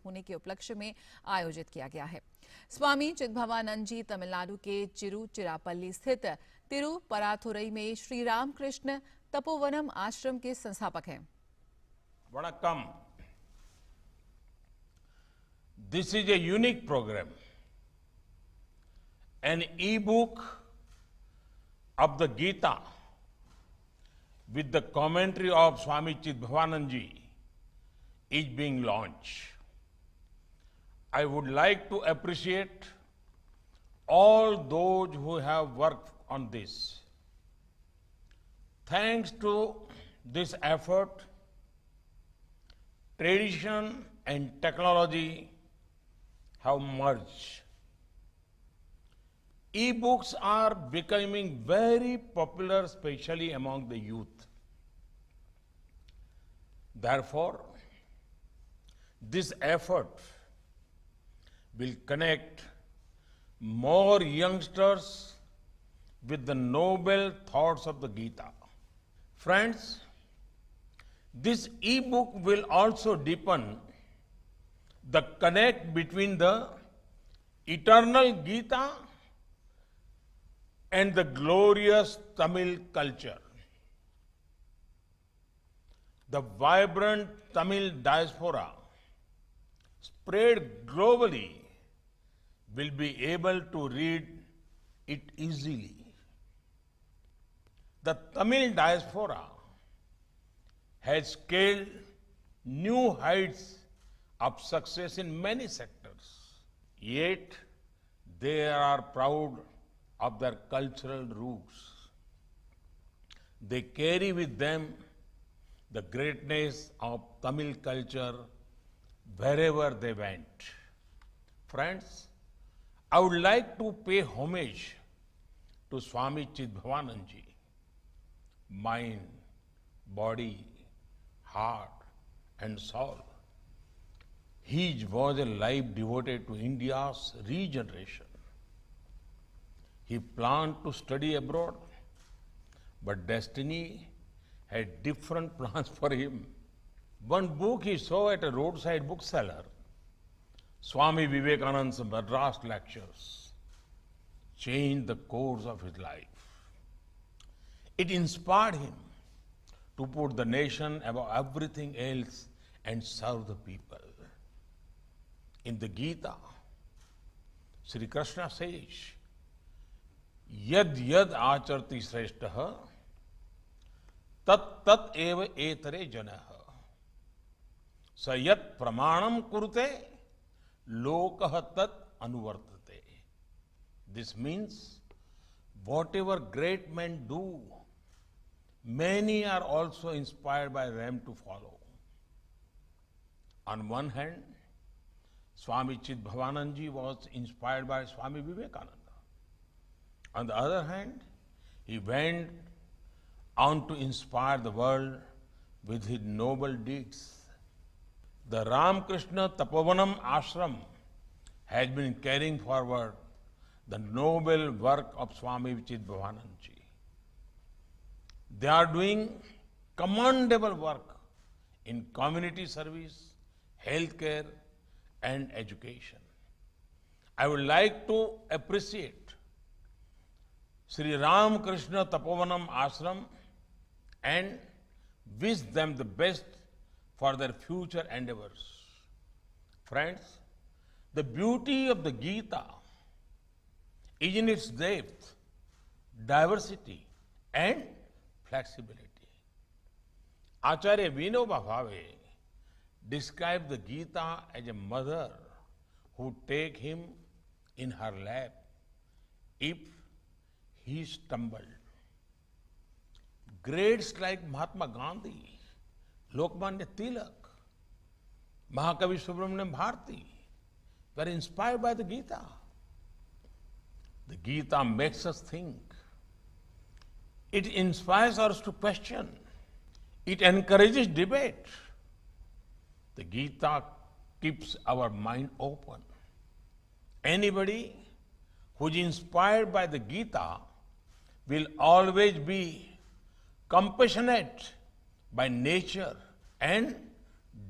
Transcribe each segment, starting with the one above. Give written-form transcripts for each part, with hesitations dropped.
होने के उपलक्ष्य में आयोजित किया गया है। स्वामी चिदभवानंद जी तमिलनाडु के चिरुचिरापल्ली स्थित तिरुपराथुरई में श्री रामकृष्ण तपोवनम आश्रम के संस्थापक हैं। Vanakkam. This is a unique program. An e-book of the Gita with the commentary of Swami Chidbhavanand Ji is being launched. I would like to appreciate all those who have worked on this. Thanks to this effort, tradition and technology have merged. E-books are becoming very popular, especially among the youth. Therefore, this effort will connect more youngsters with the noble thoughts of the Gita. Friends, this e-book will also deepen the connect between the eternal Gita and the glorious Tamil culture. The vibrant Tamil diaspora spread globally will be able to read it easily. The Tamil diaspora has scaled new heights of success in many sectors. Yet, they are proud of their cultural roots. They carry with them the greatness of Tamil culture wherever they went. Friends, I would like to pay homage to Swami Chidbhavanand Ji. Mind, body, heart and soul. His was a life devoted to India's regeneration. He planned to study abroad, but destiny had different plans for him. One book he saw at a roadside bookseller, Swami Vivekananda's Madras lectures, changed the course of his life. It inspired him to put the nation above everything else and serve the people. In the Gita, Sri Krishna says, Yad yad acharti shrestha, tat tat eva etare janah. Sayat pramanam kurte, lokah tat anuvartate. This means, whatever great men do, many are also inspired by them to follow. On one hand, Swami Chidbhavanand Ji was inspired by Swami Vivekananda. On the other hand, he went on to inspire the world with his noble deeds. The Ramakrishna Tapovanam Ashram has been carrying forward the noble work of Swami Chidbhavanand Ji. They are doing commendable work in community service, healthcare, and education. I would like to appreciate Sri Ramakrishna Tapovanam Ashram and wish them the best for their future endeavors. Friends, the beauty of the Gita is in its depth, diversity, and flexibility. Acharya Vinoba Bhave described the Gita as a mother who take him in her lap if he stumbled. Greats like Mahatma Gandhi, Lokmanya Tilak, Mahakavi Subramaniam Bharati were inspired by the Gita. The Gita makes us think. It inspires us to question. It encourages debate. The Gita keeps our mind open. Anybody who is inspired by the Gita will always be compassionate by nature and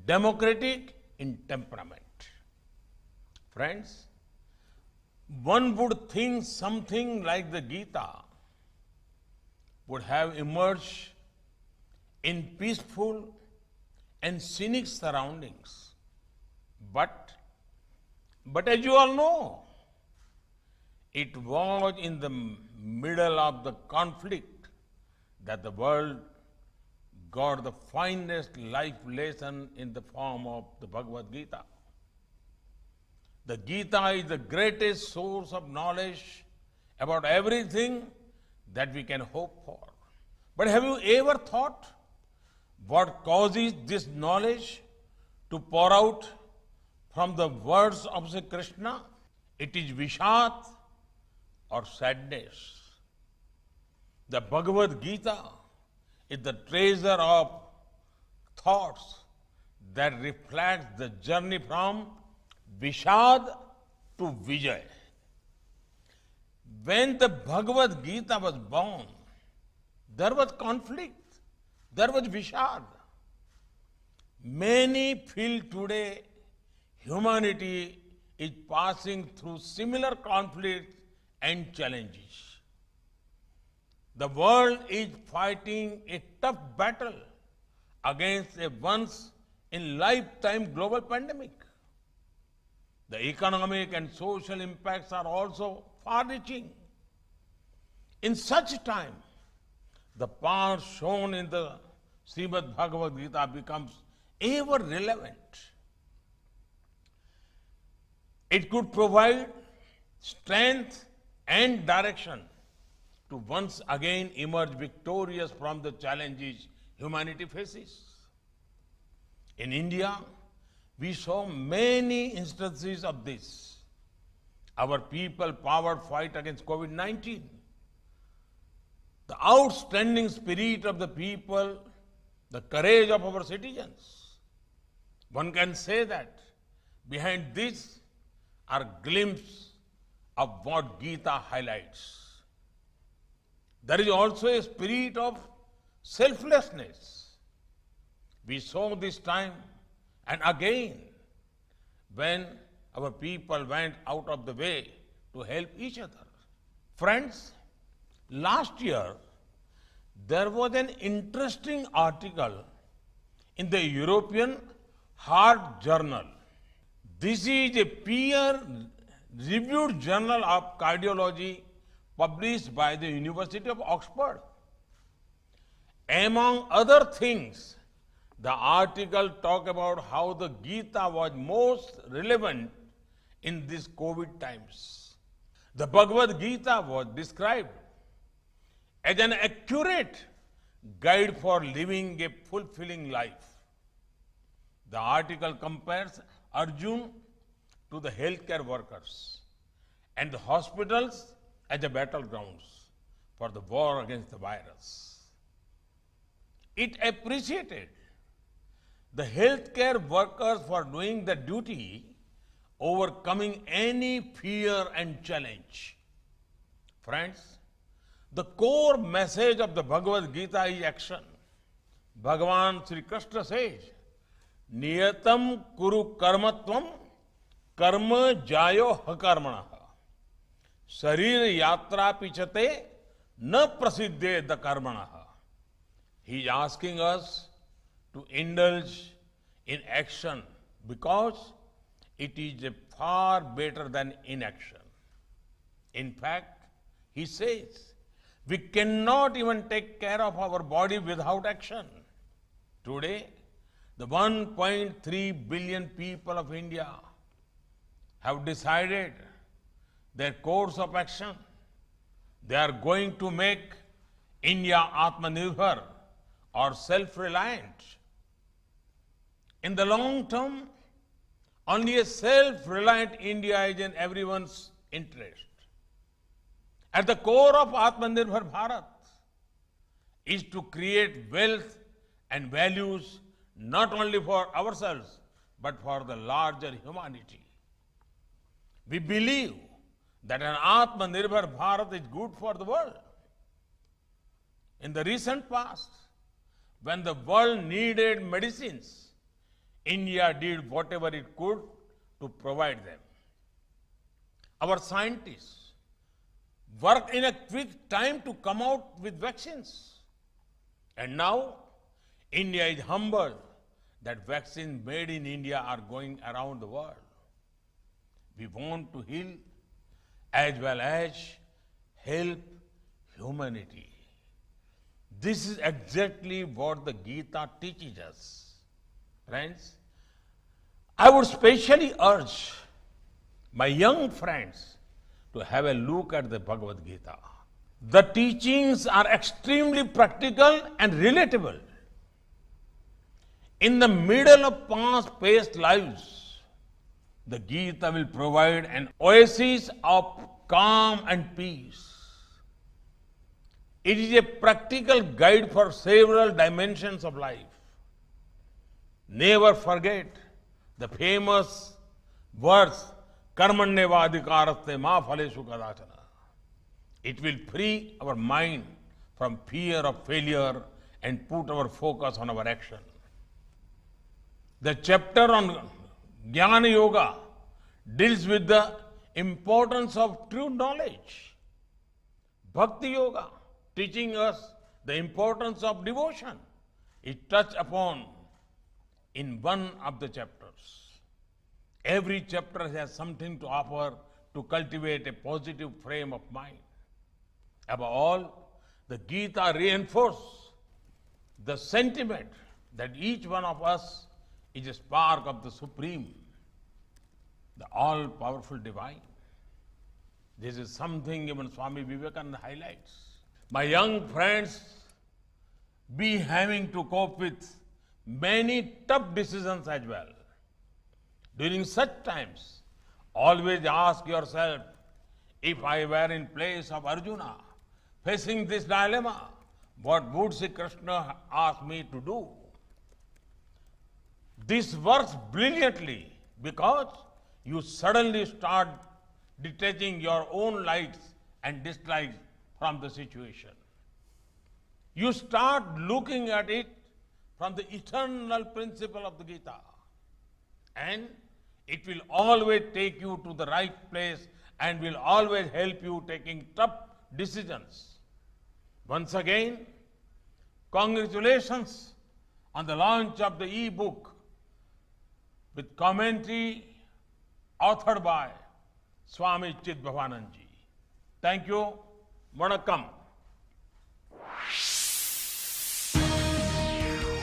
democratic in temperament. Friends, one would think something like the Gita would have emerged in peaceful and scenic surroundings. But as you all know, it was in the middle of the conflict that the world got the finest life lesson in the form of the Bhagavad Gita. The Gita is the greatest source of knowledge about everything that we can hope for. But have you ever thought what causes this knowledge to pour out from the words of Sri Krishna? It is Vishad or sadness. The Bhagavad Gita is the treasure of thoughts that reflects the journey from Vishad to Vijay. When the Bhagavad Gita was born, there was conflict, there was Vishad. Many feel today humanity is passing through similar conflicts and challenges. The world is fighting a tough battle against a once-in-lifetime global pandemic. The economic and social impacts are also far-reaching. In such time, the path shown in the Srimad Bhagavad Gita becomes ever relevant. It could provide strength and direction to once again emerge victorious from the challenges humanity faces. In India, we saw many instances of this. Our people-powered fight against COVID-19, the outstanding spirit of the people, the courage of our citizens. One can say that behind this are glimpses of what Gita highlights. There is also a spirit of selflessness. We saw this time and again when our people went out of the way to help each other. Friends, last year there was an interesting article in the European Heart Journal. This is a peer-reviewed journal of cardiology published by the University of Oxford. Among other things, the article talked about how the Gita was most relevant in these COVID times. The Bhagavad Gita was described as an accurate guide for living a fulfilling life. The article compares Arjun to the healthcare workers and the hospitals as the battlegrounds for the war against the virus. It appreciated the healthcare workers for doing the duty, overcoming any fear and challenge. Friends, the core message of the Bhagavad Gita is action. Bhagavan Sri Krishna says, Niyatam kuru karmatvam karma jayo hakarmana. Sharir yatra pichate na prasiddhe da karmana. He is asking us to indulge in action because it is far better than inaction. In fact, he says, we cannot even take care of our body without action. Today, the 1.3 billion people of India have decided their course of action. They are going to make India Atmanirbhar or self-reliant. In the long term, only a self-reliant India is in everyone's interest. At the core of Atmanirbhar Bharat is to create wealth and values not only for ourselves, but for the larger humanity. We believe that an Atmanirbhar Bharat is good for the world. In the recent past, when the world needed medicines, India did whatever it could to provide them. our scientists work in a quick time to come out with vaccines. And now, India is humbled that vaccines made in India are going around the world. We want to heal as well as help humanity. This is exactly what the Gita teaches us. Friends, I would specially urge my young friends to have a look at the Bhagavad Gita. The teachings are extremely practical and relatable. In the middle of fast-paced lives, the Gita will provide an oasis of calm and peace. It is a practical guide for several dimensions of life. Never forget the famous verse, Karmanyevadhikaraste ma phaleshu kadachana. It will free our mind from fear of failure and put our focus on our action. The chapter on Jnana Yoga deals with the importance of true knowledge. Bhakti Yoga teaching us the importance of devotion is touched upon in one of the chapters. Every chapter has something to offer to cultivate a positive frame of mind. Above all, the Gita reinforces the sentiment that each one of us is a spark of the Supreme, the all-powerful Divine. This is something even Swami Vivekananda highlights. My young friends be having to cope with many tough decisions as well. During such times, always ask yourself, if I were in place of Arjuna, facing this dilemma, what would Sri Krishna ask me to do? This works brilliantly because you suddenly start detaching your own likes and dislikes from the situation. You start looking at it from the eternal principle of the Gita. And it will always take you to the right place and will always help you taking tough decisions. Once again, congratulations on the launch of the e-book with commentary authored by Swami Chidbhavanand ji. Thank you. Vanakkam.